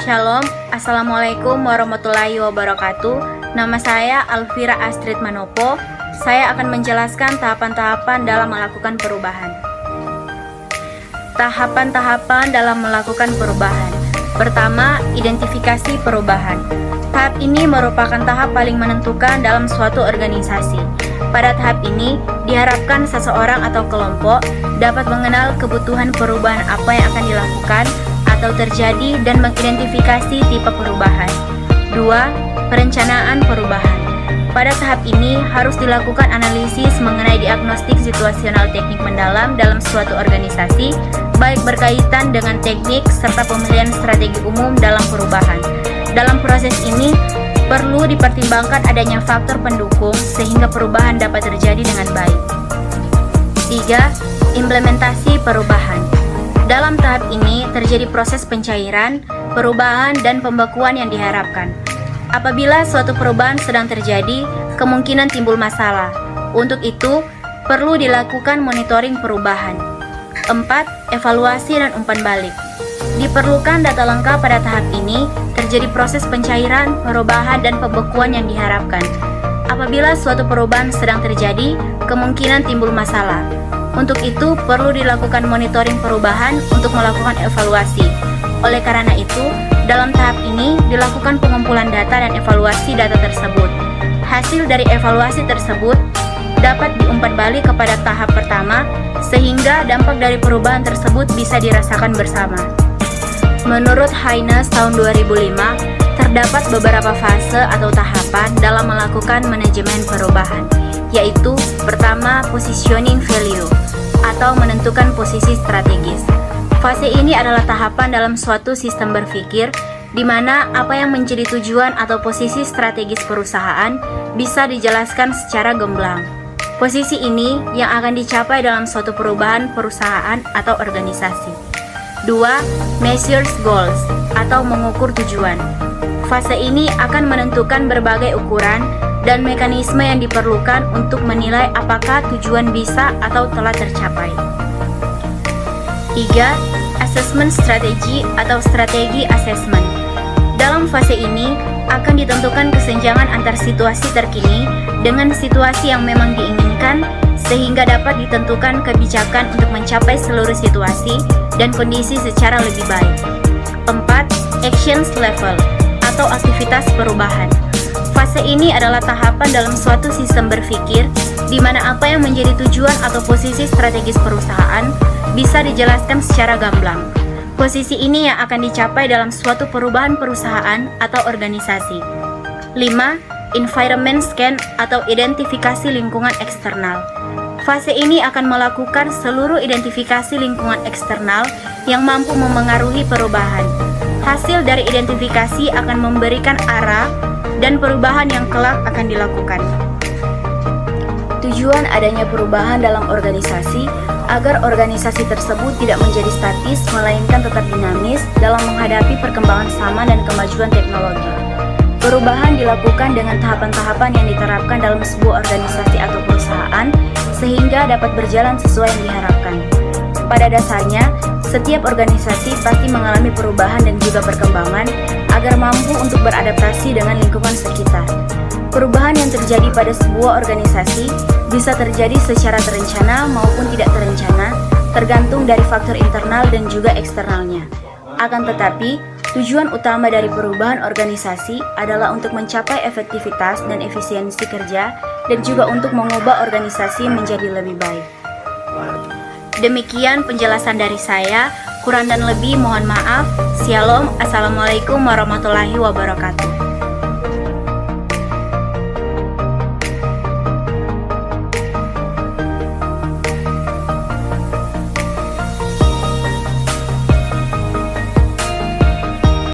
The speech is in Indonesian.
Shalom, Assalamualaikum warahmatullahi wabarakatuh. Nama saya Alvira Astrid Manopo. Saya akan menjelaskan tahapan-tahapan dalam melakukan perubahan. Tahapan-tahapan dalam melakukan perubahan. Pertama, identifikasi perubahan. Tahap ini merupakan tahap paling menentukan dalam suatu organisasi. Pada tahap ini, diharapkan seseorang atau kelompok dapat mengenal kebutuhan perubahan apa yang akan dilakukan atau terjadi dan mengidentifikasi tipe perubahan. 2. Perencanaan perubahan. Pada tahap ini harus dilakukan analisis mengenai diagnostik situasional teknik mendalam dalam suatu organisasi, baik berkaitan dengan teknik serta pemilihan strategi umum dalam perubahan. Dalam proses ini, perlu dipertimbangkan adanya faktor pendukung sehingga perubahan dapat terjadi dengan baik. 3. Implementasi perubahan. Dalam tahap ini terjadi proses pencairan, perubahan, dan pembekuan yang diharapkan. Apabila suatu perubahan sedang terjadi, kemungkinan timbul masalah. Untuk itu, perlu dilakukan monitoring perubahan. 4. Evaluasi dan umpan balik. Diperlukan data lengkap pada tahap ini, terjadi proses pencairan, perubahan, dan pembekuan yang diharapkan. Apabila suatu perubahan sedang terjadi, kemungkinan timbul masalah. Untuk itu, perlu dilakukan monitoring perubahan untuk melakukan evaluasi. Oleh karena itu, dalam tahap ini dilakukan pengumpulan data dan evaluasi data tersebut. Hasil dari evaluasi tersebut dapat diumpan balik kepada tahap pertama, sehingga dampak dari perubahan tersebut bisa dirasakan bersama. Menurut Haynes tahun 2005, terdapat beberapa fase atau tahapan dalam melakukan manajemen perubahan, yaitu pertama, positioning value atau menentukan posisi strategis. Fase ini adalah tahapan dalam suatu sistem berpikir di mana apa yang menjadi tujuan atau posisi strategis perusahaan bisa dijelaskan secara gamblang. Posisi ini yang akan dicapai dalam suatu perubahan perusahaan atau organisasi. 2. Measures goals atau mengukur tujuan. Fase ini akan menentukan berbagai ukuran dan mekanisme yang diperlukan untuk menilai apakah tujuan bisa atau telah tercapai. 3. Assessment strategi atau strategi assessment. Dalam fase ini akan ditentukan kesenjangan antar situasi terkini dengan situasi yang memang diinginkan, sehingga dapat ditentukan kebijakan untuk mencapai seluruh situasi dan kondisi secara lebih baik. 4. Actions level atau aktivitas perubahan. Fase ini adalah tahapan dalam suatu sistem berpikir di mana apa yang menjadi tujuan atau posisi strategis perusahaan bisa dijelaskan secara gamblang. Posisi ini yang akan dicapai dalam suatu perubahan perusahaan atau organisasi. 5. Environment scan atau identifikasi lingkungan eksternal. Fase ini akan melakukan seluruh identifikasi lingkungan eksternal yang mampu memengaruhi perubahan. Hasil dari identifikasi akan memberikan arah dan perubahan yang kelak akan dilakukan. Tujuan adanya perubahan dalam organisasi agar organisasi tersebut tidak menjadi statis melainkan tetap dinamis dalam menghadapi perkembangan zaman dan kemajuan teknologi. Perubahan dilakukan dengan tahapan-tahapan yang diterapkan dalam sebuah organisasi atau perusahaan sehingga dapat berjalan sesuai yang diharapkan. Pada dasarnya, setiap organisasi pasti mengalami perubahan dan juga perkembangan agar mampu untuk beradaptasi dengan lingkungan sekitar. Perubahan yang terjadi pada sebuah organisasi bisa terjadi secara terencana maupun tidak terencana, tergantung dari faktor internal dan juga eksternalnya. Akan tetapi, tujuan utama dari perubahan organisasi adalah untuk mencapai efektivitas dan efisiensi kerja dan juga untuk mengubah organisasi menjadi lebih baik. Demikian penjelasan dari saya, kurang dan lebih mohon maaf. Shalom, Assalamualaikum warahmatullahi wabarakatuh.